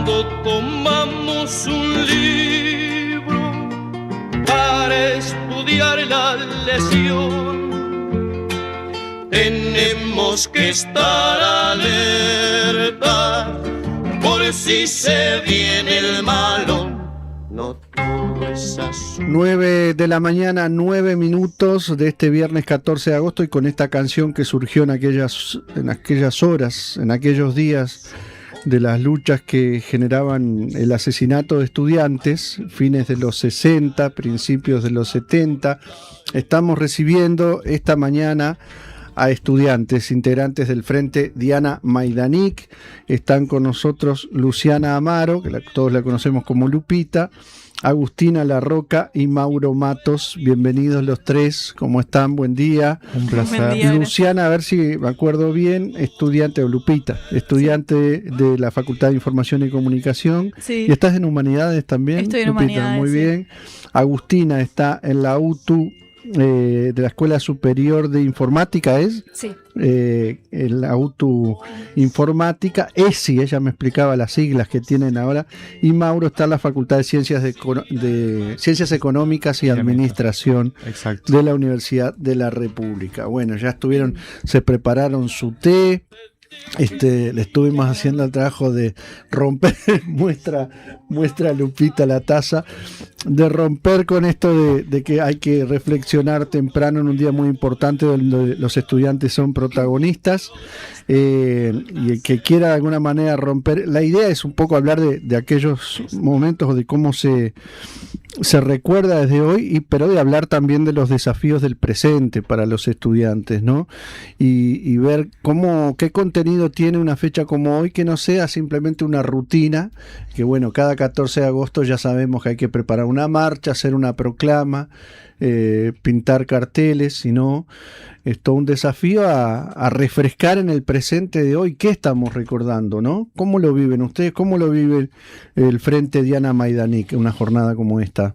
cuando tomamos un libro para estudiar la lección, tenemos que estar alerta por si se viene el malo. No todo es azul. 9 de la mañana, 9 minutos de este viernes 14 de agosto, y con esta canción que surgió en aquellas horas, en aquellos días de las luchas que generaban el asesinato de estudiantes, fines de los 60, principios de los 70, estamos recibiendo esta mañana a estudiantes, integrantes del Frente Diana Maidanik. Están con nosotros Luciana Amaro, que todos la conocemos como Lupita, Agustina Larroca y Mauro Matos. Bienvenidos los tres, ¿cómo están? Buen día. Un placer. Buen día. Luciana, a ver si me acuerdo bien, estudiante, o Lupita, estudiante de la Facultad de Información y Comunicación. Sí. ¿Y estás en Humanidades también? Estoy en Lupita, Humanidades, muy sí. bien. Agustina está en la UTU, de la Escuela Superior de Informática, ¿es? Sí. La UTU Informática, ESI, ella me explicaba las siglas que tienen ahora, y Mauro está en la Facultad de Ciencias Económicas y Administración. Exacto. De la Universidad de la República. Bueno, ya estuvieron, se prepararon su té. Le estuvimos haciendo el trabajo de romper, muestra Lupita la taza, de romper con esto de que hay que reflexionar temprano en un día muy importante donde los estudiantes son protagonistas, y el que quiera de alguna manera romper, la idea es un poco hablar de aquellos momentos, de cómo se recuerda desde hoy, pero de hablar también de los desafíos del presente para los estudiantes, ¿no? Y ver qué contenido tiene una fecha como hoy, que no sea simplemente una rutina, que bueno, cada 14 de agosto ya sabemos que hay que preparar una marcha, hacer una proclama, pintar carteles, sino es todo un desafío a refrescar en el presente de hoy qué estamos recordando, ¿no? ¿Cómo lo viven ustedes? ¿Cómo lo vive el Frente Diana Maidanik una jornada como esta?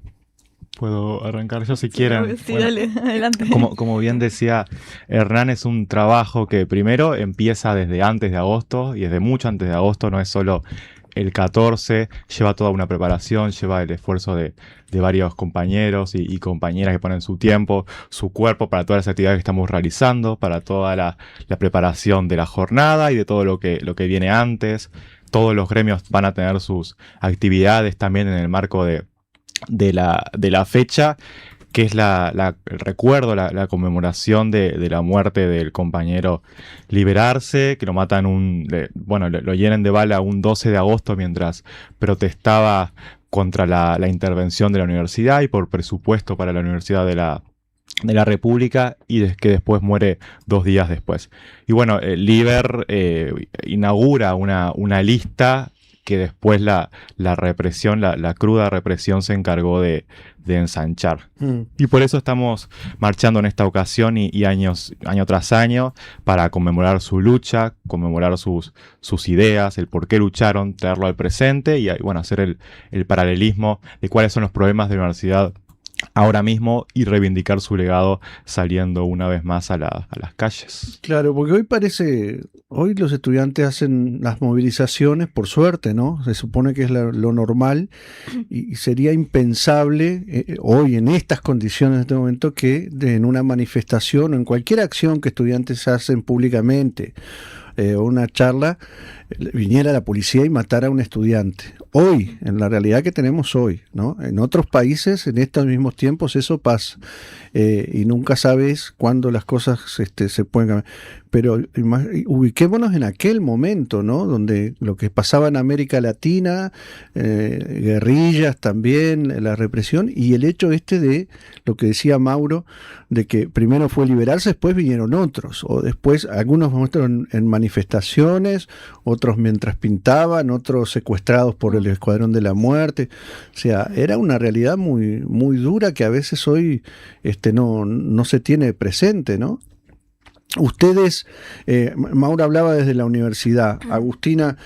Puedo arrancar yo si quieren. Sí, Bueno, dale, adelante. como bien decía Hernán, es un trabajo que primero empieza desde antes de agosto, y desde mucho antes de agosto, no es solo el 14, lleva toda una preparación, lleva el esfuerzo de varios compañeros y compañeras que ponen su tiempo, su cuerpo para todas las actividades que estamos realizando, para toda la preparación de la jornada y de todo lo que viene antes. Todos los gremios van a tener sus actividades también en el marco de la fecha, que es el recuerdo, la conmemoración de la muerte del compañero Liberarse, que lo matan lo hieren de bala un 12 de agosto mientras protestaba contra la intervención de la universidad y por presupuesto para la Universidad de la República, y que después muere 2 días después. Y bueno, Liber inaugura una lista que después la represión, la cruda represión se encargó de ensanchar. Y por eso estamos marchando en esta ocasión y año tras año para conmemorar su lucha, conmemorar sus ideas, el por qué lucharon, traerlo al presente y bueno, hacer el paralelismo de cuáles son los problemas de la universidad ahora mismo y reivindicar su legado saliendo una vez más a las calles. Claro, porque hoy los estudiantes hacen las movilizaciones, por suerte, ¿no? Se supone que es lo normal, y sería impensable hoy en estas condiciones, en este momento, que en una manifestación o en cualquier acción que estudiantes hacen públicamente, o una charla, viniera la policía y matara a un estudiante. Hoy, en la realidad que tenemos hoy, ¿no? En otros países, en estos mismos tiempos, eso pasa. Y nunca sabes cuándo las cosas se pueden cambiar. Pero ubiquémonos en aquel momento, ¿no? Donde lo que pasaba en América Latina, guerrillas también, la represión, y el hecho de lo que decía Mauro, de que primero fue Liberarse, después vinieron otros, o después algunos muestran en manifestaciones, otros mientras pintaban, otros secuestrados por el Escuadrón de la Muerte. O sea, era una realidad muy, muy dura que a veces hoy no se tiene presente, ¿no? Ustedes, Maura hablaba desde la universidad, Agustina,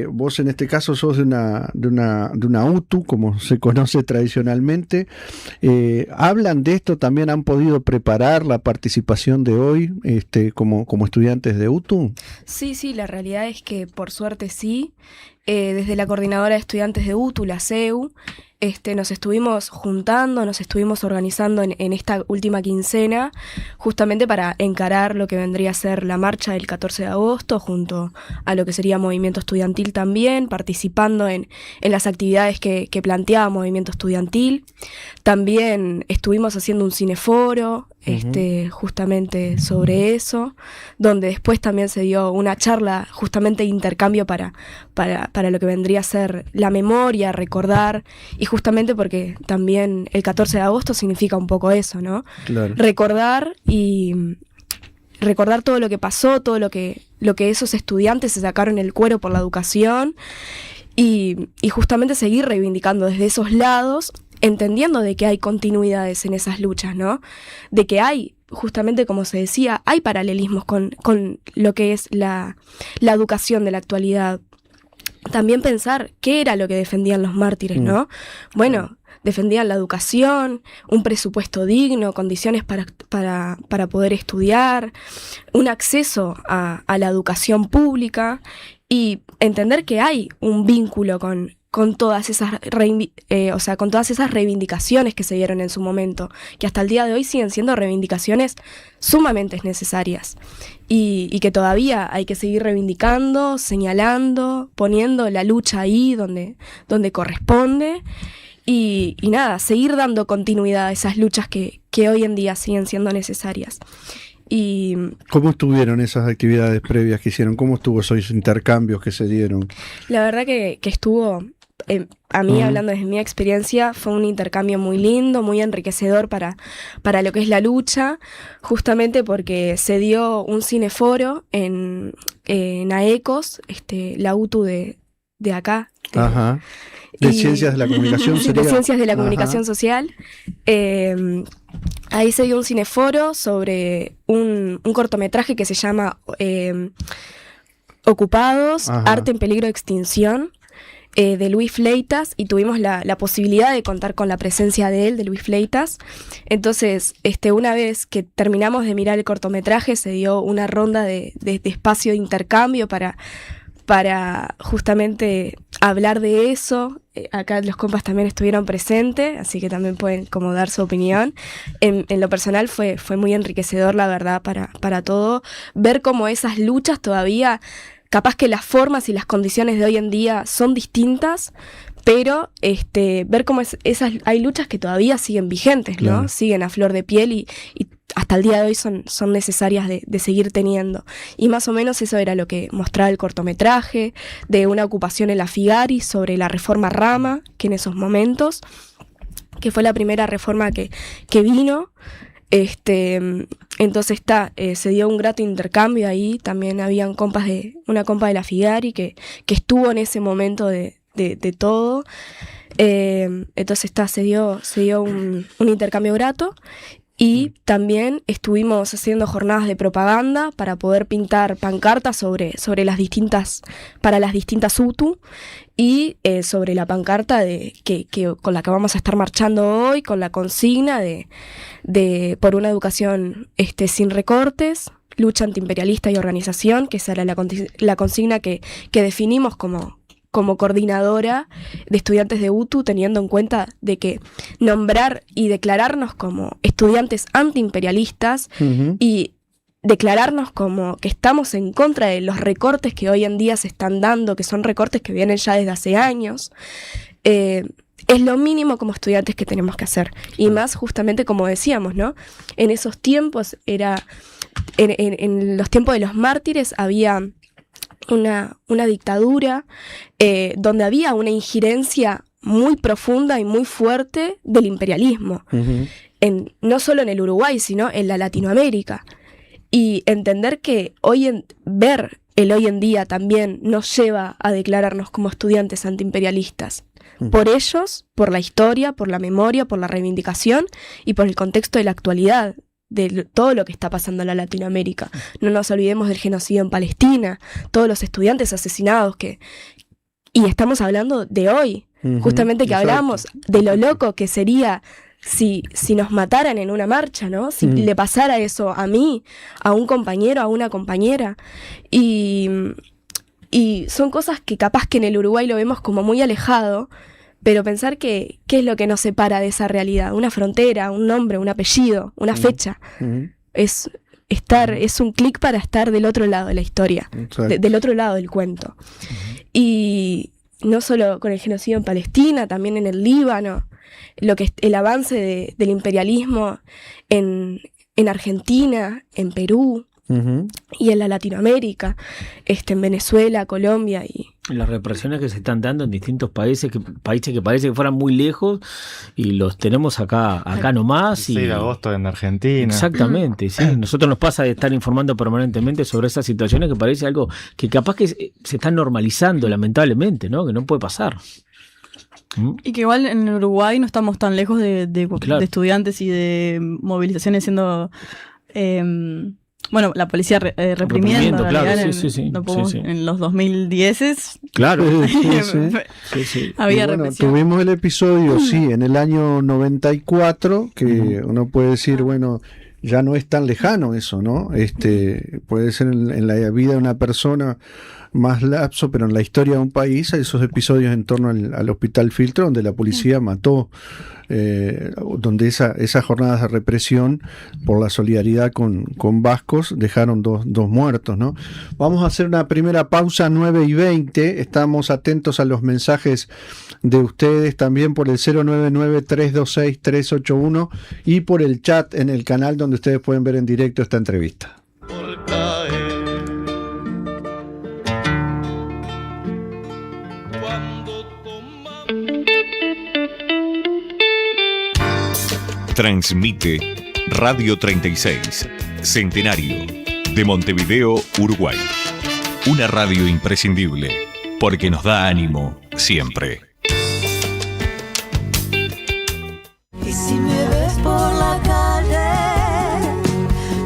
vos en este caso sos de una UTU, como se conoce tradicionalmente. ¿Hablan de esto? ¿También han podido preparar la participación de hoy como estudiantes de UTU? Sí, la realidad es que por suerte sí. desde la Coordinadora de Estudiantes de UTU, la CEU, nos estuvimos juntando, nos estuvimos organizando en esta última quincena, justamente para encarar lo que vendría a ser la marcha del 14 de agosto, junto a lo que sería movimiento estudiantil también, participando en las actividades que planteaba movimiento estudiantil. También estuvimos haciendo un cineforo, justamente sobre eso, donde después también se dio una charla justamente de intercambio para lo que vendría a ser la memoria, recordar, y justamente porque también el 14 de agosto significa un poco eso, ¿no? Claro. Recordar todo lo que pasó, todo lo que esos estudiantes se sacaron el cuero por la educación, y justamente seguir reivindicando desde esos lados, entendiendo de que hay continuidades en esas luchas, ¿no? De que hay, justamente como se decía, hay paralelismos con lo que es la educación de la actualidad. También pensar qué era lo que defendían los mártires, ¿no? Bueno, defendían la educación, un presupuesto digno, condiciones para poder estudiar, un acceso a la educación pública, y entender que hay un vínculo con todas esas con todas esas reivindicaciones que se dieron en su momento, que hasta el día de hoy siguen siendo reivindicaciones sumamente necesarias, y que todavía hay que seguir reivindicando, señalando, poniendo la lucha ahí donde corresponde, y nada, seguir dando continuidad a esas luchas que hoy en día siguen siendo necesarias. Y ¿cómo estuvieron esas actividades previas que hicieron? ¿Cómo estuvo esos intercambios que se dieron? La verdad que estuvo, a mí, hablando desde mi experiencia, fue un intercambio muy lindo, muy enriquecedor para lo que es la lucha, justamente porque se dio un cineforo en AECOS, la UTU de acá. Ajá. De Ciencias de la Comunicación sería. De Ciencias de la Comunicación Social. Ahí se dio un cineforo sobre un cortometraje que se llama Ocupados, Arte en peligro de extinción, de Luis Fleitas, y tuvimos la posibilidad de contar con la presencia de Luis Fleitas. Entonces, una vez que terminamos de mirar el cortometraje, se dio una ronda de espacio de intercambio para justamente hablar de eso. Acá los compas también estuvieron presentes, así que también pueden como dar su opinión. En lo personal fue muy enriquecedor, la verdad, para todo, ver cómo esas luchas todavía, capaz que las formas y las condiciones de hoy en día son distintas, pero ver cómo hay luchas que todavía siguen vigentes, ¿no? Claro. Siguen a flor de piel y hasta el día de hoy son necesarias de seguir teniendo. Y más o menos eso era lo que mostraba el cortometraje, de una ocupación en la Figari sobre la reforma Rama, que en esos momentos, que fue la primera reforma que vino. Entonces se dio un grato intercambio ahí. También habían una compa de la Figari que estuvo en ese momento de todo. Entonces se dio un intercambio grato. Y también estuvimos haciendo jornadas de propaganda para poder pintar pancartas sobre para las distintas UTU, y sobre la pancarta que con la que vamos a estar marchando hoy, con la consigna de por una educación sin recortes, lucha antiimperialista y organización, que esa era la consigna que definimos como coordinadora de estudiantes de UTU, teniendo en cuenta de que nombrar y declararnos como estudiantes antiimperialistas, y declararnos como que estamos en contra de los recortes que hoy en día se están dando, que son recortes que vienen ya desde hace años, es lo mínimo como estudiantes que tenemos que hacer. Y más justamente como decíamos, ¿no? En esos tiempos en los tiempos de los mártires había una dictadura donde había una injerencia muy profunda y muy fuerte del imperialismo, no solo en el Uruguay, sino en la Latinoamérica. Y entender que ver el hoy en día también nos lleva a declararnos como estudiantes antiimperialistas. Por ellos, por la historia, por la memoria, por la reivindicación y por el contexto de la actualidad, de todo lo que está pasando en la Latinoamérica. No nos olvidemos del genocidio en Palestina, todos los estudiantes asesinados y estamos hablando de hoy, justamente que hablamos de lo loco que sería si nos mataran en una marcha, ¿no? Si le pasara eso a mí, a un compañero, a una compañera. Y Y son cosas que capaz que en el Uruguay lo vemos como muy alejado, pero pensar que qué es lo que nos separa de esa realidad, una frontera, un nombre, un apellido, una fecha, es un clic para estar del otro lado de la historia, del otro lado del cuento. Y no solo con el genocidio en Palestina, también en el Líbano, el avance del imperialismo en Argentina, en Perú, y en la Latinoamérica, en Venezuela, Colombia y las represiones que se están dando en distintos países que parece que fueran muy lejos y los tenemos acá nomás. 6 de agosto en Argentina. Exactamente, sí. Nosotros nos pasa de estar informando permanentemente sobre esas situaciones que parece algo que capaz que se están normalizando, lamentablemente, ¿no? Que no puede pasar. Y que igual en Uruguay no estamos tan lejos de estudiantes y de movilizaciones siendo... la policía reprimiendo, claro, no podemos, en los 2010 claro, había represión. Tuvimos el episodio, en el año 94, que uno puede decir, bueno, ya no es tan lejano eso, ¿no? Puede ser en la vida de una persona más lapso, pero en la historia de un país hay esos episodios en torno al Hospital Filtro, donde la policía mató, donde esas jornadas de represión por la solidaridad con vascos dejaron dos muertos, ¿no? Vamos a hacer una primera pausa, 9:20. Estamos atentos a los mensajes de ustedes también por el 099-326-381 y por el chat en el canal donde ustedes pueden ver en directo esta entrevista. Por caer. Transmite Radio 36, Centenario, de Montevideo, Uruguay. Una radio imprescindible, porque nos da ánimo siempre. Y si me ves por la calle,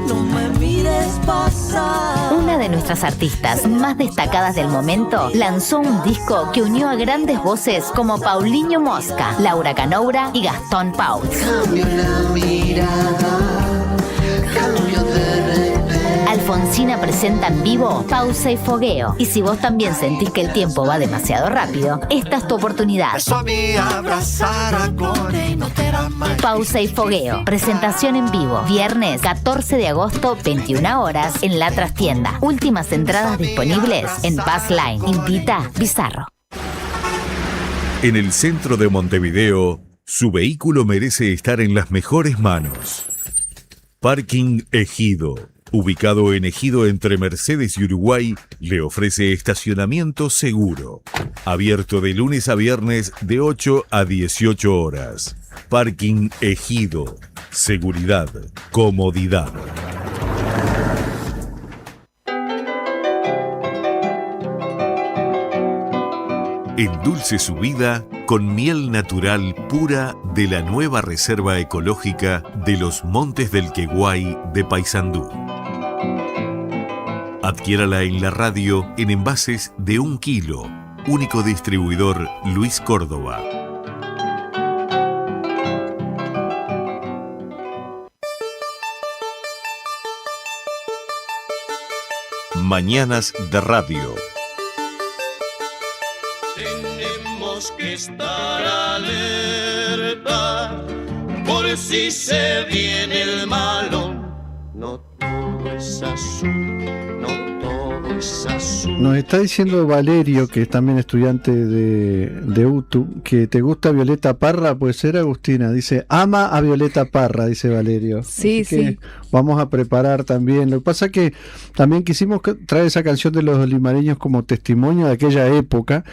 no me mires pasar. Una de nuestras artistas más destacadas del momento lanzó un disco que unió a grandes voces como Paulinho Mosca, Laura Canoura y Gastón Pauls. Cambio la mirada, cambio de repente. Alfonsina presenta en vivo Pausa y Fogueo. Y si vos también sentís que el tiempo va demasiado rápido, esta es tu oportunidad. Pausa y Fogueo. Presentación en vivo. Viernes 14 de agosto, 21 horas, en La Trastienda. Últimas entradas disponibles en Passline. Invita Bizarro. En el centro de Montevideo, su vehículo merece estar en las mejores manos. Parking Ejido, ubicado en Ejido entre Mercedes y Uruguay, le ofrece estacionamiento seguro. Abierto de lunes a viernes de 8 a 18 horas. Parking Ejido. Seguridad, comodidad. Endulce su vida con miel natural pura de la nueva Reserva Ecológica de los Montes del Queguay de Paysandú. Adquiérala en la radio en envases de 1 kilo. Único distribuidor Luis Córdoba. Mañanas de radio. Tenemos que estar alerta por si se viene el malo. No todo es azul, no todo es azul. Nos está diciendo Valerio, que es también estudiante de UTU, que te gusta Violeta Parra. Puede ser, Agustina. Dice, ama a Violeta Parra, dice Valerio. Sí, Así que sí. vamos a preparar también. Lo que pasa es que también quisimos traer esa canción de los limareños como testimonio de aquella época,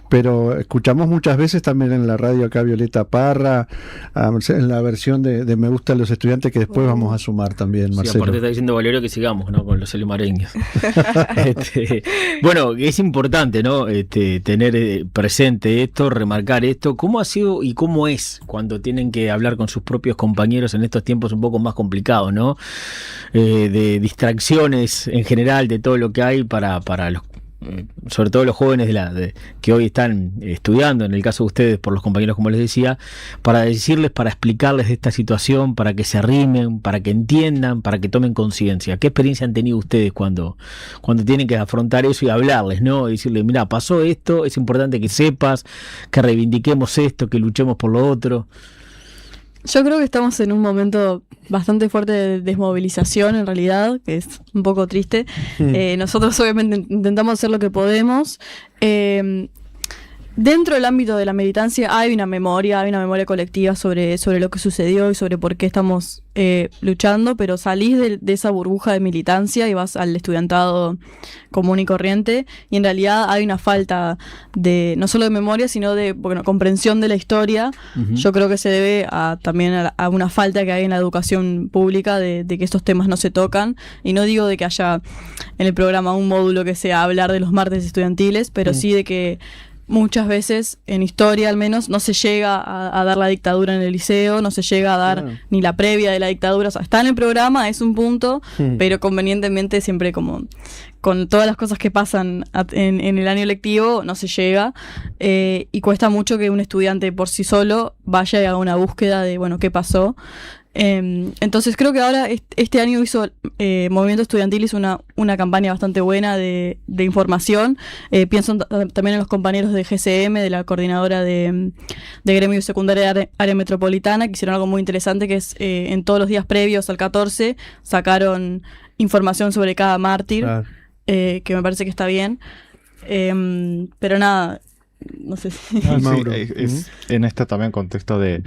pero escuchamos muchas veces también en la radio acá Violeta Parra, en la versión de Me Gustan los Estudiantes, que después vamos a sumar también, Marcelo. Sí, aparte está diciendo Valerio que sigamos, ¿no? Con los limareños. Bueno, es importante, ¿no? Tener presente esto, remarcar esto. ¿Cómo ha sido y cómo es cuando tienen que hablar con sus propios compañeros en estos tiempos un poco más complicados, ¿no? De distracciones en general, de todo lo que hay para sobre todo los jóvenes que hoy están estudiando, en el caso de ustedes, por los compañeros, como les decía, para decirles, para explicarles de esta situación, para que se arrimen, para que entiendan, para que tomen conciencia? ¿Qué experiencia han tenido ustedes cuando tienen que afrontar eso y hablarles, ¿no? Y decirles, mira, pasó esto, es importante que sepas, que reivindiquemos esto, que luchemos por lo otro? Yo creo que estamos en un momento bastante fuerte de desmovilización, en realidad, que es un poco triste. Nosotros obviamente intentamos hacer lo que podemos. Dentro del ámbito de la militancia hay una memoria colectiva sobre lo que sucedió y sobre por qué estamos luchando, pero salís de esa burbuja de militancia y vas al estudiantado común y corriente, y en realidad hay una falta de, no solo de memoria, sino de comprensión de la historia. Uh-huh. Yo creo que se debe también a una falta que hay en la educación pública de que estos temas no se tocan, y no digo de que haya en el programa un módulo que sea hablar de los martes estudiantiles, pero sí de que muchas veces, en historia al menos, no se llega a dar la dictadura en el liceo, no se llega a dar ni la previa de la dictadura. O sea, está en el programa, es un punto, pero convenientemente siempre como con todas las cosas que pasan en el año lectivo, no se llega, y cuesta mucho que un estudiante por sí solo vaya y haga una búsqueda de, bueno, qué pasó. Entonces creo que ahora este año hizo Movimiento Estudiantil hizo una campaña bastante buena de información. Pienso también en los compañeros de GCM, de la coordinadora de gremio secundaria área metropolitana, que hicieron algo muy interesante, que es en todos los días previos al 14 sacaron información sobre cada mártir, claro. Que me parece que está bien, pero nada, no sé si... en este también contexto de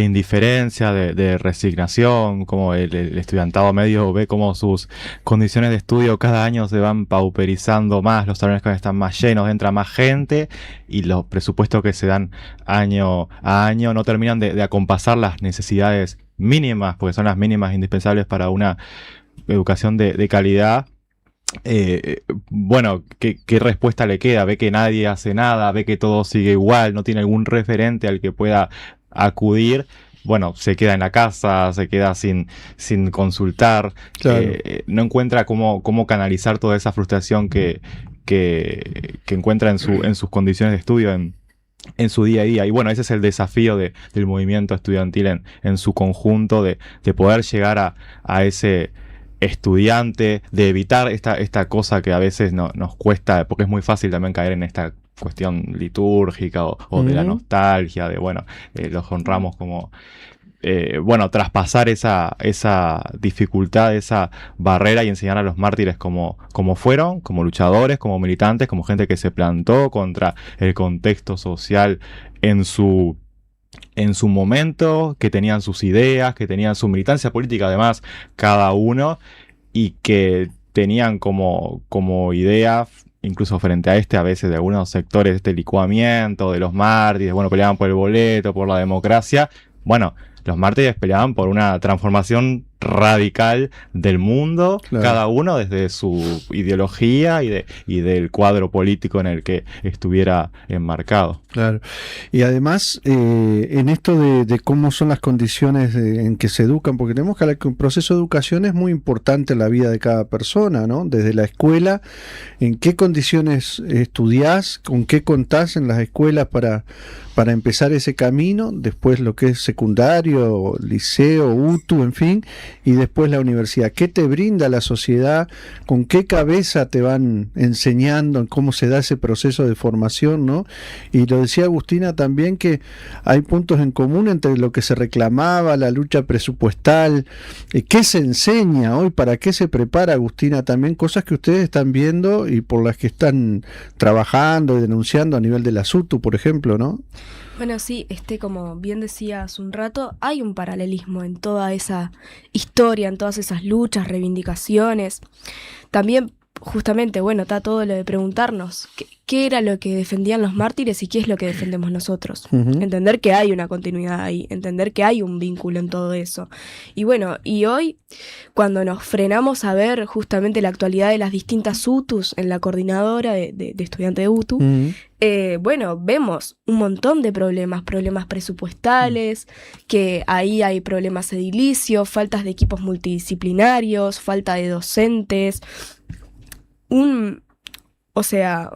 indiferencia, de resignación, como el estudiantado medio ve como sus condiciones de estudio cada año se van pauperizando más, los salones cada vez están más llenos, entra más gente, y los presupuestos que se dan año a año no terminan de acompasar las necesidades mínimas, porque son las mínimas indispensables para una educación de calidad. Bueno, ¿qué respuesta le queda? Ve que nadie hace nada, ve que todo sigue igual, no tiene algún referente al que pueda acudir. Bueno, se queda en la casa, se queda sin consultar, claro. No encuentra cómo canalizar toda esa frustración que encuentra en sus condiciones de estudio, en su día a día. Y bueno, ese es el desafío del movimiento estudiantil en su conjunto, de poder llegar a ese estudiante, de evitar esta cosa que a veces nos cuesta, porque es muy fácil también caer en esta cuestión litúrgica o de la nostalgia, de bueno, los honramos como traspasar esa dificultad, esa barrera, y enseñar a los mártires como fueron, como luchadores, como militantes, como gente que se plantó contra el contexto social en su momento, que tenían sus ideas, que tenían su militancia política además cada uno, y que tenían como idea, incluso frente a veces de algunos sectores, este licuamiento de los mártires, bueno, peleaban por el boleto, por la democracia. Bueno, los mártires peleaban por una transformación radical del mundo, claro. Cada uno desde su ideología y del cuadro político en el que estuviera enmarcado. Claro. Y además, en esto de cómo son las condiciones en que se educan, porque tenemos que hablar que un proceso de educación es muy importante en la vida de cada persona, ¿no? Desde la escuela, en qué condiciones estudiás, con qué contás en las escuelas para empezar ese camino, después lo que es secundario, liceo, UTU, en fin, y después la universidad. ¿Qué te brinda la sociedad? ¿Con qué cabeza te van enseñando en cómo se da ese proceso de formación, ¿no? Y lo decía Agustina también, que hay puntos en común entre lo que se reclamaba, la lucha presupuestal, ¿qué se enseña hoy? ¿Para qué se prepara, Agustina? También cosas que ustedes están viendo y por las que están trabajando y denunciando a nivel de la SUTU, por ejemplo, ¿no? Bueno, sí, como bien decía hace un rato, hay un paralelismo en toda esa historia, en todas esas luchas, reivindicaciones. También, justamente, bueno, está todo lo de preguntarnos qué era lo que defendían los mártires y qué es lo que defendemos nosotros. Uh-huh. Entender que hay una continuidad ahí, entender que hay un vínculo en todo eso. Y bueno, y hoy, cuando nos frenamos a ver justamente la actualidad de las distintas UTUs en la coordinadora de estudiantes de UTU, bueno, vemos un montón de problemas presupuestales, que ahí hay problemas edilicios, faltas de equipos multidisciplinarios, falta de docentes, o sea,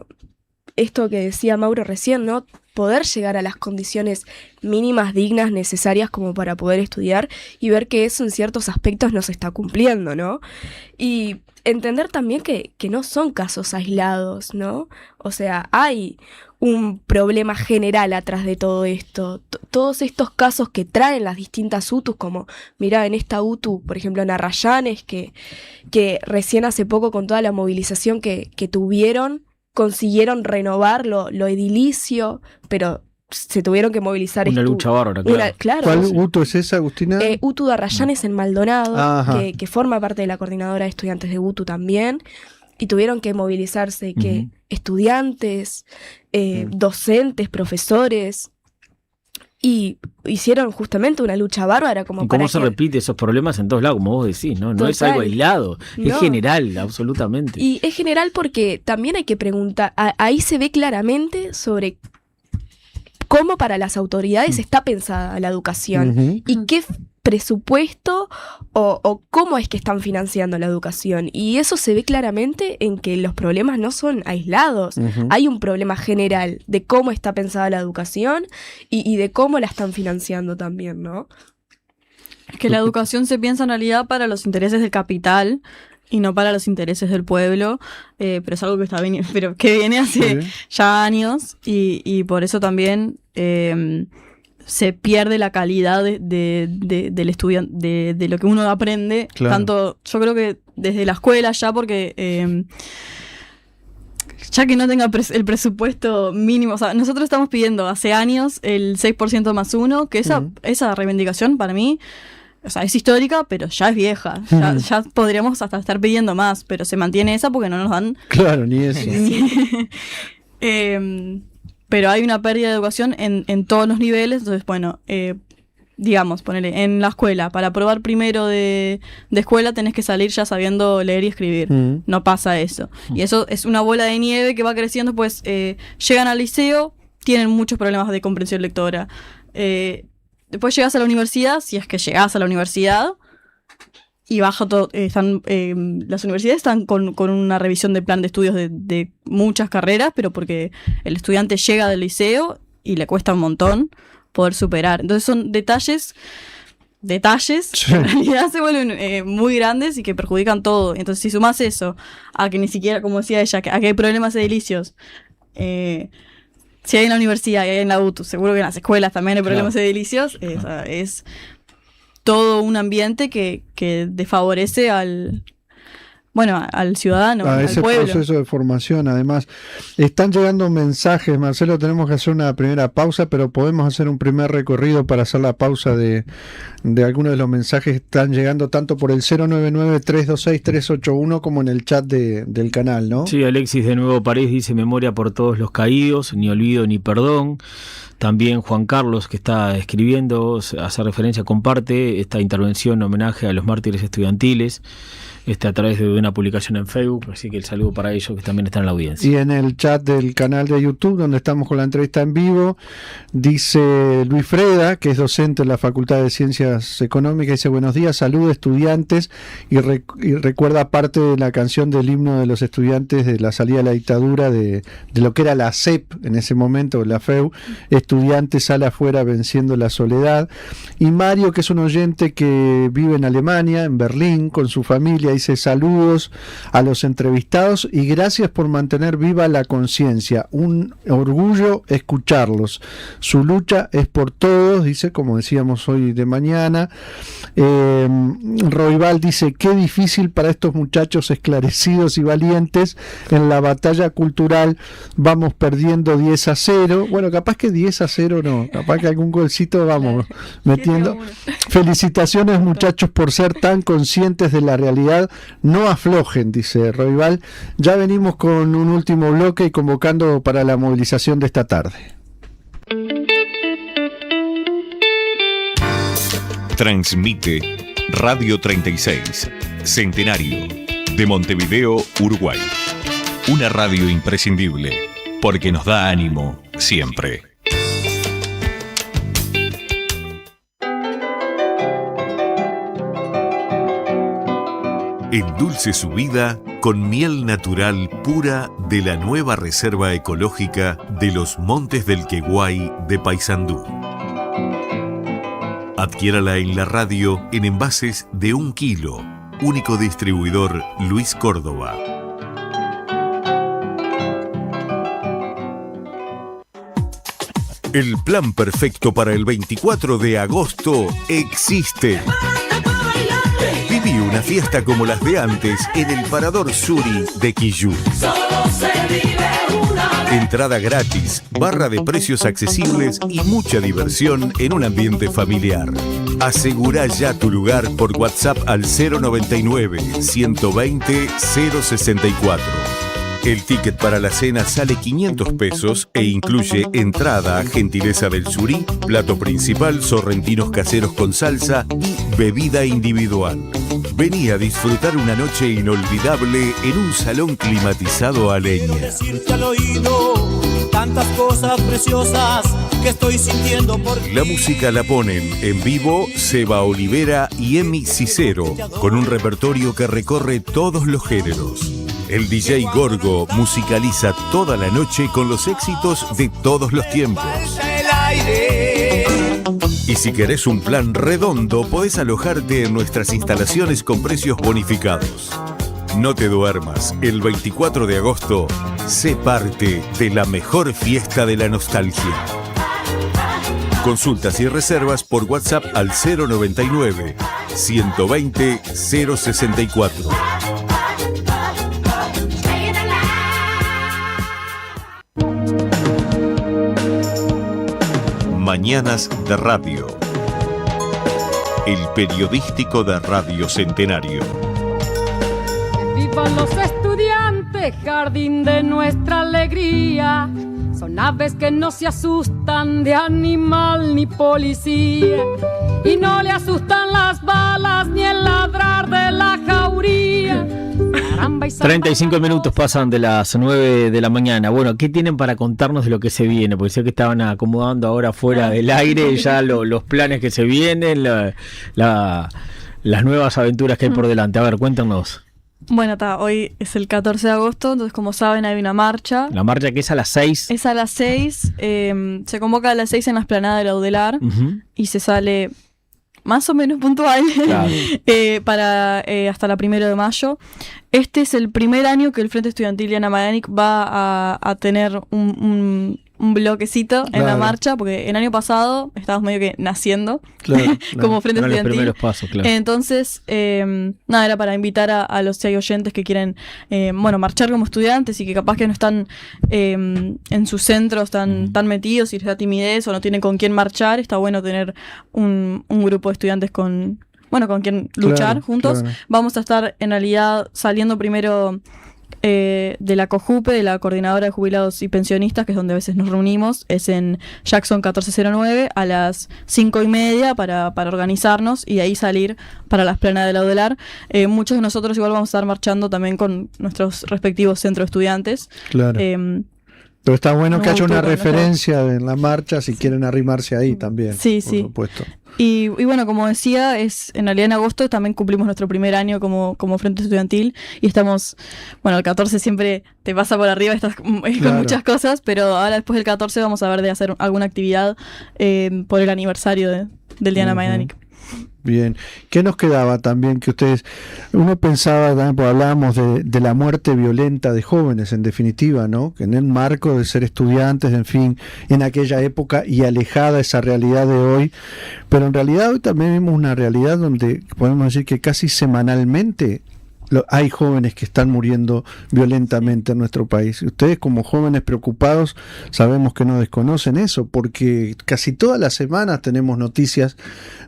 esto que decía Mauro recién, ¿no? Poder llegar a las condiciones mínimas, dignas, necesarias como para poder estudiar y ver que eso en ciertos aspectos no se está cumpliendo, ¿no? Y entender también que no son casos aislados, ¿no? O sea, hay un problema general atrás de todo esto. Todos estos casos que traen las distintas UTUs, como mirá en esta UTU, por ejemplo en Arrayanes, que recién hace poco con toda la movilización que tuvieron, consiguieron renovar lo edilicio, pero se tuvieron que movilizar. Una lucha bárbara, claro. Claro. ¿Cuál UTU es esa, Agustina? UTU de Arrayanes en Maldonado, Ajá. que forma parte de la coordinadora de estudiantes de UTU también, y tuvieron que movilizarse que estudiantes, docentes, profesores, y hicieron justamente una lucha bárbara como ¿Y cómo para se que... repite esos problemas en todos lados, como vos decís, ¿no? No es Total. algo aislado, es No. general, absolutamente. Y es general porque también hay que preguntar, ahí se ve claramente sobre cómo para las autoridades está pensada la educación Ujú. y qué presupuesto o cómo es que están financiando la educación. Y eso se ve claramente en que los problemas no son aislados. Ujú. Hay un problema general de cómo está pensada la educación y de cómo la están financiando también, ¿no? Que la educación se piensa en realidad para los intereses del capital y no para los intereses del pueblo, pero es algo que pero que viene hace Sí. ya años y por eso también se pierde la calidad del estudiante, de lo que uno aprende, Claro. tanto yo creo que desde la escuela ya, porque ya que no tenga el presupuesto mínimo, o sea, nosotros estamos pidiendo hace años el 6% más 1, que esa reivindicación para mí, o sea, es histórica, pero ya es vieja. Ya podríamos hasta estar pidiendo más, pero se mantiene esa porque no nos dan. Claro, ni eso. Pero hay una pérdida de educación en todos los niveles. Entonces, bueno, digamos, ponele, en la escuela, para aprobar primero de escuela tenés que salir ya sabiendo leer y escribir. No pasa eso. Y eso es una bola de nieve que va creciendo, pues llegan al liceo, tienen muchos problemas de comprensión lectora. Después llegas a la universidad, si es que llegás a la universidad, y baja todo. Las universidades están con una revisión de plan de estudios de muchas carreras, pero porque el estudiante llega del liceo y le cuesta un montón poder superar. Entonces son detalles que en realidad se vuelven muy grandes y que perjudican todo. Entonces si sumás eso a que ni siquiera, como decía ella, a que hay problemas edilicios, si hay en la universidad y hay en la UTU, seguro que en las escuelas también hay problemas edilicios, es todo un ambiente que desfavorece al ciudadano, A al ese pueblo. proceso de formación. Además, están llegando mensajes, Marcelo, tenemos que hacer una primera pausa, pero podemos hacer un primer recorrido para hacer la pausa de algunos de los mensajes que están llegando tanto por el 099-326-381 como en el chat del canal, ¿no? Sí, Alexis de Nuevo París dice: memoria por todos los caídos, ni olvido ni perdón. También Juan Carlos, que está escribiendo, hace referencia, comparte esta intervención en homenaje a los mártires estudiantiles, a través de una publicación en Facebook, así que el saludo para ellos que también están en la audiencia. Y en el chat del canal de YouTube, donde estamos con la entrevista en vivo, dice Luis Freda, que es docente en la Facultad de Ciencias Económicas, dice: buenos días, saludos estudiantes, y recuerda parte de la canción del himno de los estudiantes de la salida de la dictadura, de lo que era la CEP en ese momento, la FEU, estudiantes sale afuera venciendo la soledad. Y Mario, que es un oyente que vive en Alemania, en Berlín, con su familia, dice: saludos a los entrevistados y gracias por mantener viva la conciencia. Un orgullo escucharlos. Su lucha es por todos, dice, como decíamos hoy de mañana. Roibal dice: qué difícil para estos muchachos esclarecidos y valientes. En la batalla cultural vamos perdiendo 10-0. Bueno, capaz que 10-0 no, capaz que algún golcito vamos metiendo. Felicitaciones, muchachos, por ser tan conscientes de la realidad. No aflojen, dice Roibal. Ya venimos con un último bloque y convocando para la movilización de esta tarde. Transmite Radio 36, Centenario, de Montevideo, Uruguay. Una radio imprescindible, porque nos da ánimo siempre. Endulce su vida con miel natural pura de la nueva Reserva Ecológica de los Montes del Queguay de Paysandú. Adquiérala en la radio en envases de 1 kilo. Único distribuidor Luis Córdoba. El plan perfecto para el 24 de agosto existe. Viví una fiesta como las de antes en el Parador Suri de Quillú. Entrada gratis, barra de precios accesibles y mucha diversión en un ambiente familiar. Asegura ya tu lugar por WhatsApp al 099-120-064. El ticket para la cena sale 500 pesos e incluye entrada, gentileza del Surí, plato principal, sorrentinos caseros con salsa y bebida individual. Vení a disfrutar una noche inolvidable en un salón climatizado a leña. Decirte al oído tantas cosas preciosas que estoy sintiendo por ti. La música la ponen en vivo Seba Olivera y Emi Cicero, con un repertorio que recorre todos los géneros. El DJ Gorgo musicaliza toda la noche con los éxitos de todos los tiempos. Y si querés un plan redondo, podés alojarte en nuestras instalaciones con precios bonificados. No te duermas, el 24 de agosto, sé parte de la mejor fiesta de la nostalgia. Consultas y reservas por WhatsApp al 099-120-064. Mañanas de Radio. El periodístico de Radio Centenario. ¡Vivan los estudiantes, jardín de nuestra alegría! Son aves que no se asustan de animal ni policía, y no le asustan las balas ni el ladrar de la jauría. 35 minutos pasan de las 9 de la mañana. Bueno, ¿qué tienen para contarnos de lo que se viene? Porque sé que estaban acomodando ahora fuera del aire ya los planes que se vienen, las nuevas aventuras que hay por delante. A ver, cuéntanos. Bueno, hoy es el 14 de agosto, entonces como saben hay una marcha. La marcha que es a las 6. Es a las 6, se convoca a las 6 en la explanada de la Audelar y se sale más o menos puntual, claro. Para hasta la 1 de mayo. Este es el primer año que el Frente Estudiantil Diana Maganic va a tener un bloquecito en la marcha, porque el año pasado estábamos medio que naciendo, claro, como Frente Estudiantil. Los primeros pasos, claro. Entonces, nada, era para invitar a los si hay oyentes que quieren, marchar como estudiantes y que capaz que no están en sus centros tan metidos y les da timidez o no tienen con quién marchar. Está bueno tener un grupo de estudiantes con quien luchar juntos. Claro. Vamos a estar en realidad saliendo primero de la COJUPE, de la Coordinadora de Jubilados y Pensionistas, que es donde a veces nos reunimos. Es en Jackson 1409 a las 5:30 para organizarnos y de ahí salir para la explanada de la Audelar. Muchos de nosotros igual vamos a estar marchando también con nuestros respectivos centros de estudiantes. Claro. Pero está bueno que haya una referencia en la marcha si quieren arrimarse ahí también. Sí, por supuesto. Y bueno, como decía, en realidad en agosto también cumplimos nuestro primer año como Frente Estudiantil y estamos, el 14 siempre te pasa por arriba, estás con muchas cosas, pero ahora después del 14 vamos a ver de hacer alguna actividad por el aniversario del Diana Maganic. Bien, ¿qué nos quedaba también que uno pensaba también, pues hablábamos de la muerte violenta de jóvenes en definitiva, ¿no? Que en el marco de ser estudiantes, en fin, en aquella época y alejada esa realidad de hoy, pero en realidad hoy también vemos una realidad donde podemos decir que casi semanalmente hay jóvenes que están muriendo violentamente en nuestro país. Ustedes como jóvenes preocupados sabemos que no desconocen eso, porque casi todas las semanas tenemos noticias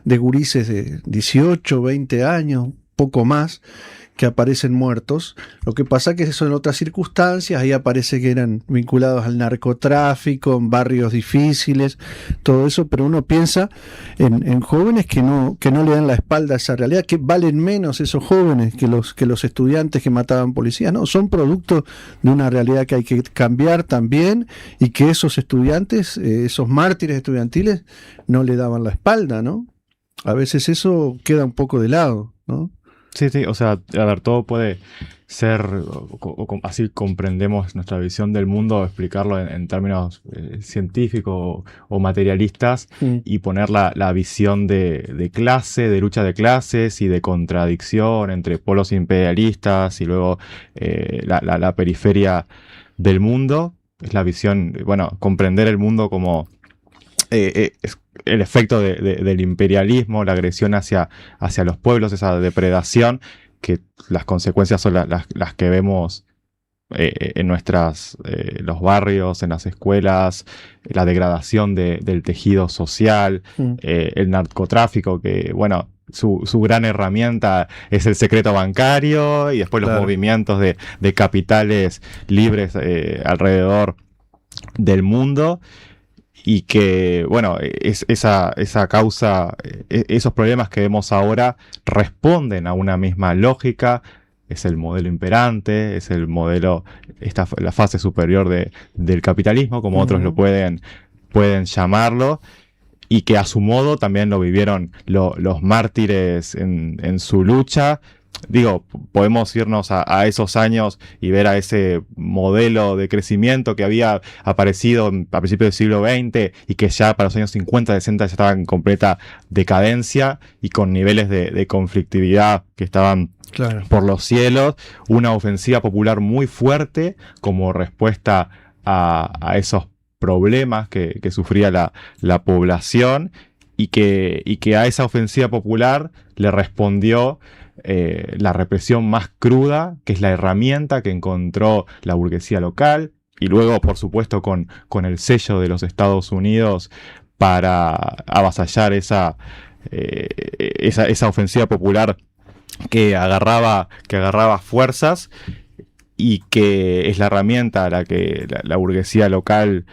de gurises de 18, 20 años, poco más, que aparecen muertos. Lo que pasa es que son otras circunstancias, ahí aparece que eran vinculados al narcotráfico, en barrios difíciles, todo eso, pero uno piensa en jóvenes que no le dan la espalda a esa realidad, que valen menos esos jóvenes que los estudiantes que mataban policías. No, son producto de una realidad que hay que cambiar también, y que esos estudiantes, esos mártires estudiantiles, no le daban la espalda, ¿no? A veces eso queda un poco de lado, ¿no? Sí, o sea, a ver, todo puede ser, así comprendemos nuestra visión del mundo, explicarlo en términos científicos o materialistas y poner la visión de clase, de lucha de clases y de contradicción entre polos imperialistas y luego la periferia del mundo. Es la visión, bueno, comprender el mundo como el efecto del imperialismo, la agresión hacia los pueblos, esa depredación, que las consecuencias son las que vemos en los barrios, en las escuelas, la degradación del tejido social, el narcotráfico, que bueno, su gran herramienta es el secreto bancario y después los movimientos de capitales libres alrededor del mundo. Y que, bueno, esa causa, esos problemas que vemos ahora responden a una misma lógica. Es el modelo imperante, es el modelo, la fase superior del capitalismo, como otros lo pueden llamarlo, y que a su modo también lo vivieron los mártires en su lucha. Digo, podemos irnos a esos años y ver a ese modelo de crecimiento que había aparecido a principios del siglo XX y que ya para los años 50, 60 ya estaba en completa decadencia y con niveles de conflictividad que estaban por los cielos. Una ofensiva popular muy fuerte como respuesta a esos problemas que sufría la población y que a esa ofensiva popular le respondió la represión más cruda, que es la herramienta que encontró la burguesía local, y luego, por supuesto, con el sello de los Estados Unidos para avasallar esa ofensiva popular que agarraba fuerzas y que es la herramienta a la que la burguesía local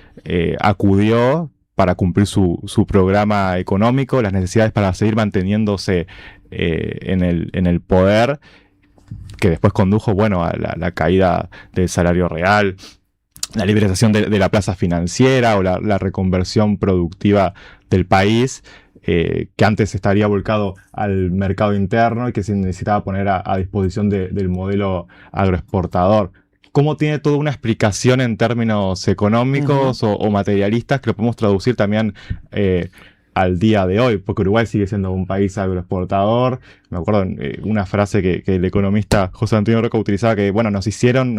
acudió para cumplir su programa económico, las necesidades para seguir manteniéndose en el poder, que después condujo, bueno, a la caída del salario real, la liberalización de la plaza financiera o la reconversión productiva del país, que antes estaría volcado al mercado interno y que se necesitaba poner a disposición del modelo agroexportador. ¿Cómo tiene toda una explicación en términos económicos o materialistas que lo podemos traducir también al día de hoy? Porque Uruguay sigue siendo un país agroexportador. Me acuerdo una frase que el economista José Antonio Roca utilizaba, que bueno, nos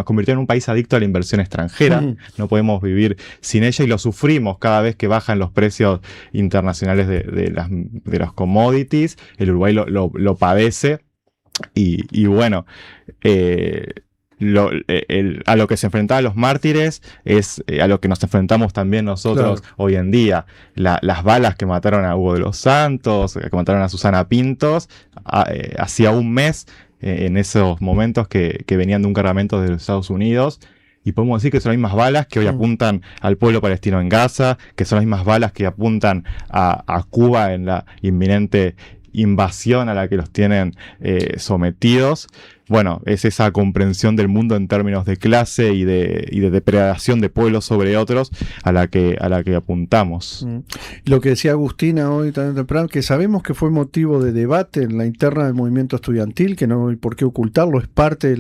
convirtieron en un país adicto a la inversión extranjera. No podemos vivir sin ella y lo sufrimos cada vez que bajan los precios internacionales de los commodities. El Uruguay lo padece y bueno, a lo que se enfrentaban los mártires es a lo que nos enfrentamos también nosotros hoy en día. Las balas que mataron a Hugo de los Santos, que mataron a Susana Pintos, hacía un mes, en esos momentos que venían de un cargamento de los Estados Unidos. Y podemos decir que son las mismas balas que hoy apuntan al pueblo palestino en Gaza, que son las mismas balas que apuntan a Cuba en la inminente invasión a la que los tienen sometidos. Bueno, es esa comprensión del mundo en términos de clase y de depredación de pueblos sobre otros a la que apuntamos. Lo que decía Agustina hoy también temprano, que sabemos que fue motivo de debate en la interna del movimiento estudiantil, que no hay por qué ocultarlo, es parte de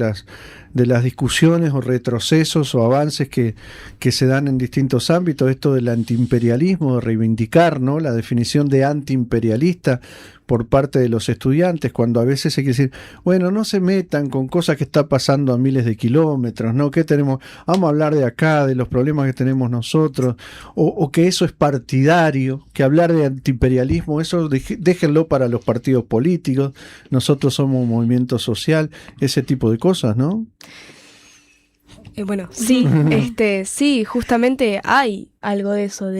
las discusiones o retrocesos o avances que se dan en distintos ámbitos, esto del antiimperialismo, de reivindicar, ¿no?, la definición de antiimperialista por parte de los estudiantes, cuando a veces hay que decir, bueno, no se metan con cosas que está pasando a miles de kilómetros, ¿no? ¿Qué tenemos? Vamos a hablar de acá, de los problemas que tenemos nosotros, o que eso es partidario, que hablar de antiimperialismo, eso déjenlo para los partidos políticos, nosotros somos un movimiento social, ese tipo de cosas, ¿no? Bueno, sí, sí, justamente hay algo de eso,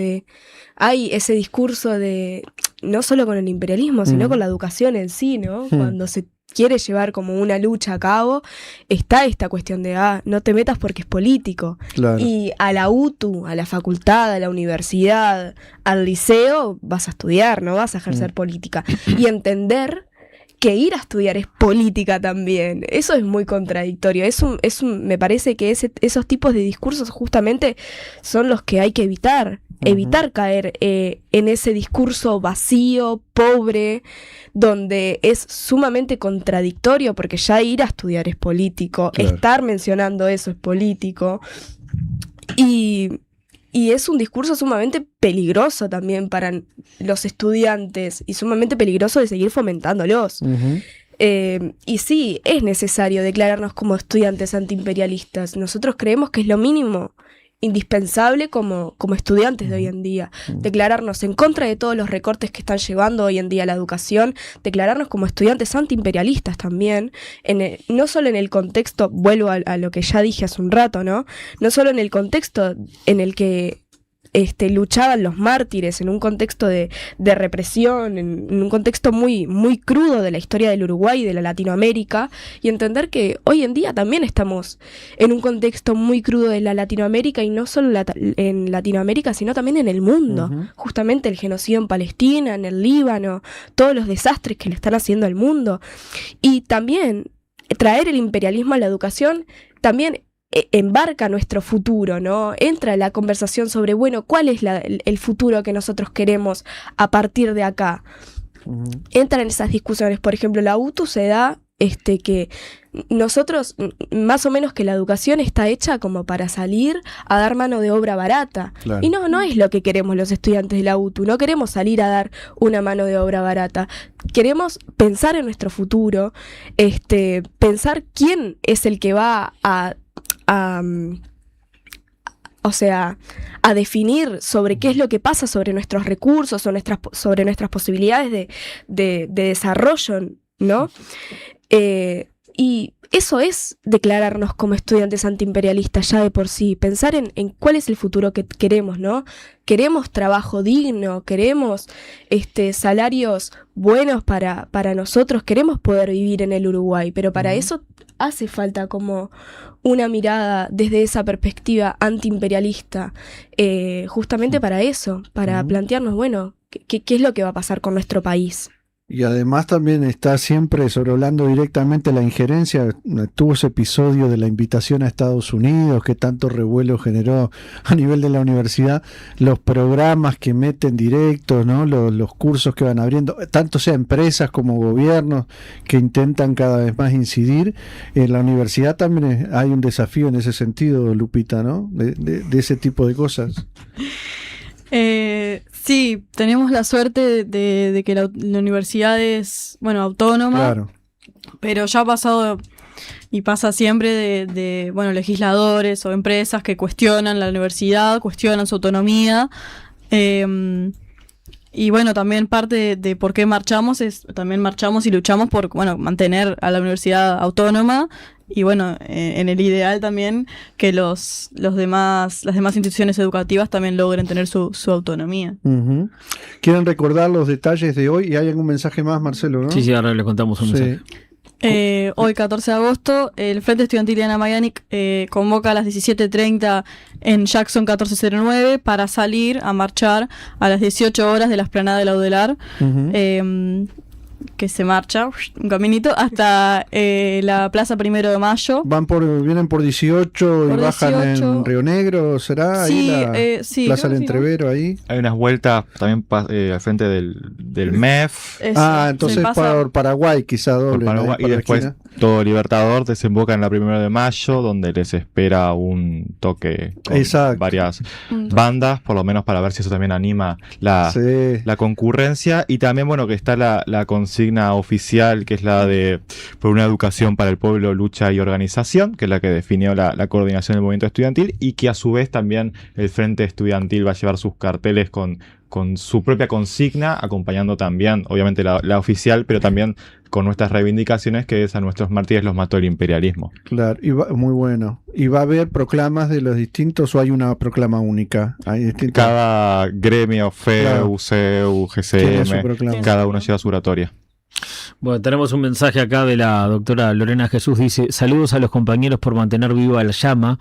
hay ese discurso de, no solo con el imperialismo, sino con la educación en sí, ¿no? Cuando se quiere llevar como una lucha a cabo, está esta cuestión de, no te metas porque es político. Claro. Y a la UTU, a la facultad, a la universidad, al liceo, vas a estudiar, no vas a ejercer política. Y entender que ir a estudiar es política también. Eso es muy contradictorio. Me parece que esos tipos de discursos justamente son los que hay que evitar. Evitar caer en ese discurso vacío, pobre, donde es sumamente contradictorio, porque ya ir a estudiar es político, Claro. estar mencionando eso es político. Y es un discurso sumamente peligroso también para los estudiantes y sumamente peligroso de seguir fomentándolos. Ujú. Y sí, es necesario declararnos como estudiantes antiimperialistas. Nosotros creemos que es lo mínimo indispensable como estudiantes de hoy en día. Declararnos en contra de todos los recortes que están llevando hoy en día a la educación, declararnos como estudiantes antiimperialistas también, no solo en el contexto, vuelvo a lo que ya dije hace un rato, ¿no? No solo en el contexto en el que luchaban los mártires, en un contexto de represión, en un contexto muy, muy crudo de la historia del Uruguay y de la Latinoamérica, y entender que hoy en día también estamos en un contexto muy crudo de la Latinoamérica, y no solo en Latinoamérica, sino también en el mundo. Justamente el genocidio en Palestina, en el Líbano, todos los desastres que le están haciendo al mundo. Y también traer el imperialismo a la educación también embarca nuestro futuro, ¿no? Entra la conversación sobre, bueno, ¿cuál es el futuro que nosotros queremos a partir de acá? Entran esas discusiones. Por ejemplo, la UTU se da que nosotros, más o menos que la educación está hecha como para salir a dar mano de obra barata. Claro. Y no es lo que queremos los estudiantes de la UTU. No queremos salir a dar una mano de obra barata. Queremos pensar en nuestro futuro, pensar quién es el que va a definir sobre qué es lo que pasa sobre nuestros recursos, sobre nuestras posibilidades de desarrollo, ¿no? Y eso es declararnos como estudiantes antiimperialistas ya de por sí, pensar en cuál es el futuro que queremos, ¿no? Queremos trabajo digno, queremos salarios buenos para nosotros, queremos poder vivir en el Uruguay, pero para eso hace falta como una mirada desde esa perspectiva antiimperialista, justamente para eso, para plantearnos, bueno, ¿qué es lo que va a pasar con nuestro país? Y además también está siempre sobrevolando directamente la injerencia. Tuvo ese episodio de la invitación a Estados Unidos que tanto revuelo generó a nivel de la universidad, los programas que meten directos, ¿no? Los cursos que van abriendo, tanto sea empresas como gobiernos que intentan cada vez más incidir. En la universidad también hay un desafío en ese sentido, Lupita, ¿no? De ese tipo de cosas. Sí, tenemos la suerte de que la universidad es, autónoma, Claro. pero ya ha pasado y pasa siempre de legisladores o empresas que cuestionan la universidad, cuestionan su autonomía. Y también parte de por qué marchamos también marchamos y luchamos por mantener a la universidad autónoma y en el ideal también que las demás instituciones educativas también logren tener su autonomía. Uh-huh. ¿Quieren recordar los detalles de hoy? Y hay algún mensaje más, Marcelo, ¿no? Sí, ahora le contamos un mensaje. Hoy, 14 de agosto, el Frente Estudiantil de Ana Mayanic convoca a las 17:30 en Jackson 1409 para salir a marchar a las 18 horas de la explanada de la UDELAR, que se marcha un caminito hasta la Plaza 1 de Mayo. Vienen por 18 Por y bajan 18. en Río Negro, ¿será? Sí, ahí sí, Plaza creo del que sí, ¿no? Entrevero, ahí. Hay unas vueltas también al frente del MEF. Eso, Entonces se pasa- por Paraguay quizá por doble. ¿no? Paraguay, Por y la después esquina. todo Libertador desemboca en la 1 de mayo, donde les espera un toque con Exacto. varias bandas, por lo menos para ver si eso también anima Sí. la concurrencia. Y también, que está la consigna oficial, que es la de por una educación para el pueblo, lucha y organización, que es la que definió la coordinación del movimiento estudiantil, y que a su vez también el Frente Estudiantil va a llevar sus carteles con su propia consigna, acompañando también, obviamente, la oficial, pero también con nuestras reivindicaciones, que es a nuestros mártires los mató el imperialismo. Claro, muy bueno. ¿Y va a haber proclamas de los distintos o hay una proclama única? Hay distintas. Cada gremio, FEU, Claro. CEU, Tiene su GCM, proclama. cada uno lleva su oratoria. Bueno, tenemos un mensaje acá de la doctora Lorena Jesús, dice: saludos a los compañeros por mantener viva la llama,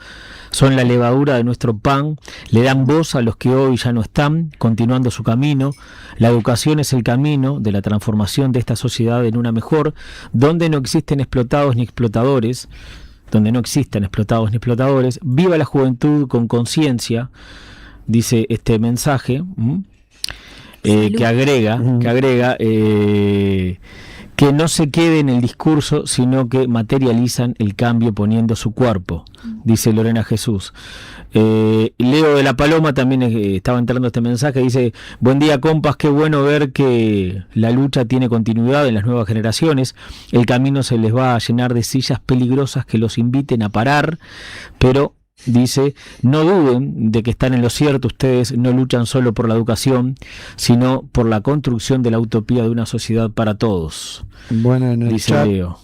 son la levadura de nuestro pan, le dan voz a los que hoy ya no están, continuando su camino. La educación es el camino de la transformación de esta sociedad en una mejor, donde no existen explotados ni explotadores, viva la juventud con conciencia, dice este mensaje, que agrega, que no se quede en el discurso, sino que materializan el cambio poniendo su cuerpo, dice Lorena Jesús. Leo de la Paloma también estaba entrando este mensaje, dice: buen día, compas, qué bueno ver que la lucha tiene continuidad en las nuevas generaciones, el camino se les va a llenar de sillas peligrosas que los inviten a parar, pero dice, no duden de que están en lo cierto, ustedes no luchan solo por la educación, sino por la construcción de la utopía de una sociedad para todos. Bueno, en el dice chat, Leo.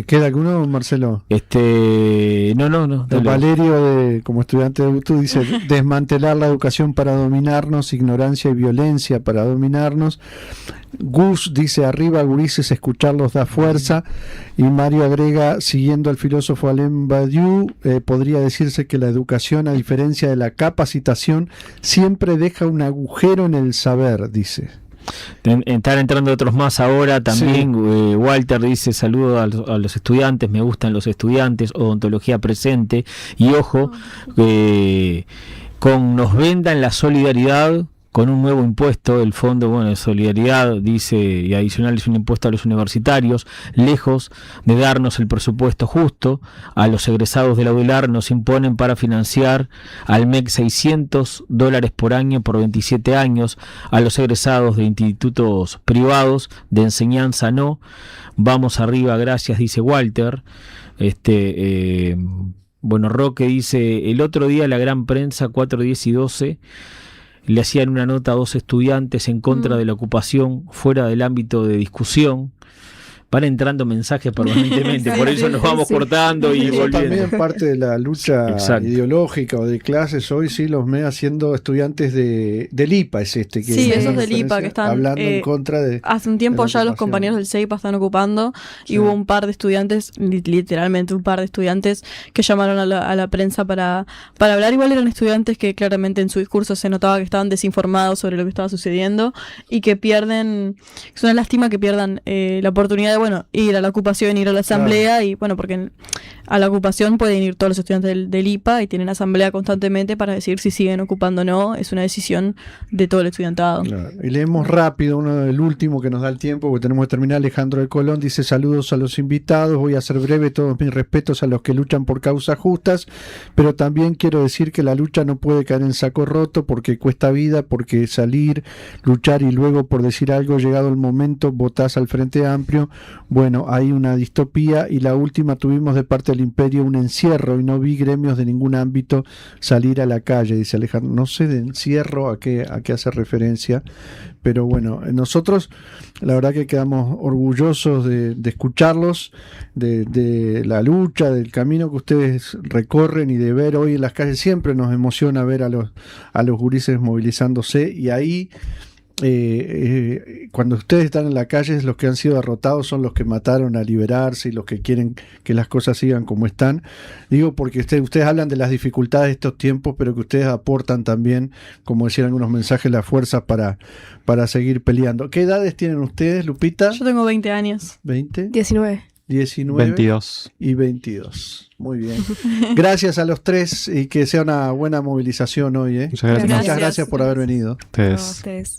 ¿Queda alguno, Marcelo? No. Valerio, como estudiante de UTU, dice: desmantelar la educación para dominarnos, ignorancia y violencia para dominarnos. Gus dice: arriba, gurises, escucharlos da fuerza. Y Mario agrega, siguiendo al filósofo Alain Badiou, podría decirse que la educación, a diferencia de la capacitación, siempre deja un agujero en el saber, dice. Están entrando otros más ahora también. Sí. Walter dice: saludo a los estudiantes, me gustan los estudiantes, odontología presente. Y ojo, nos vendan la solidaridad con un nuevo impuesto, el Fondo de Solidaridad, dice, y adicional es un impuesto a los universitarios, lejos de darnos el presupuesto justo, a los egresados de la UDELAR nos imponen para financiar al MEC $600 por año por 27 años, a los egresados de institutos privados de enseñanza no, vamos arriba, gracias, dice Walter. Roque dice: el otro día la gran prensa 4, 10 y 12 le hacían una nota a 2 estudiantes en contra de la ocupación fuera del ámbito de discusión. Van entrando mensajes permanentemente, por eso nos vamos cortando y eso volviendo. También parte de la lucha ideológica o de clases. Hoy sí los me haciendo estudiantes del IPA es que sí, esos del IPA que están hablando en contra de. Hace un tiempo ya los compañeros del CEIPA están ocupando y hubo un par de estudiantes, literalmente un par de estudiantes que llamaron a la prensa para hablar. Igual eran estudiantes que claramente en su discurso se notaba que estaban desinformados sobre lo que estaba sucediendo y que pierden, es una lástima que pierdan la oportunidad de ir a la ocupación, ir a la asamblea, y porque a la ocupación pueden ir todos los estudiantes del IPA y tienen asamblea constantemente para decir si siguen ocupando o no. Es una decisión de todo el estudiantado. Claro. Y leemos rápido el último que nos da el tiempo porque tenemos que terminar. Alejandro de Colón dice: saludos a los invitados, voy a ser breve, todos mis respetos a los que luchan por causas justas, pero también quiero decir que la lucha no puede caer en saco roto porque cuesta vida, porque salir, luchar y luego por decir algo, llegado el momento, votás al Frente Amplio. Bueno, hay una distopía. Y la última, tuvimos de parte del imperio un encierro y no vi gremios de ningún ámbito salir a la calle, dice Alejandro. No sé de encierro a qué hace referencia, pero bueno, nosotros la verdad que quedamos orgullosos de escucharlos, de la lucha, del camino que ustedes recorren y de ver hoy en las calles. Siempre nos emociona ver a los gurises movilizándose, y ahí cuando ustedes están en la calle, los que han sido derrotados son los que mataron a liberarse y los que quieren que las cosas sigan como están. Digo porque ustedes hablan de las dificultades de estos tiempos, pero que ustedes aportan también, como decían algunos mensajes, la fuerza para seguir peleando. ¿Qué edades tienen ustedes, Lupita? Yo tengo 20 años. ¿20? 19. 22 y 22. Muy bien. Gracias a los tres y que sea una buena movilización hoy. Muchas gracias. Muchas gracias por haber venido. Ustedes.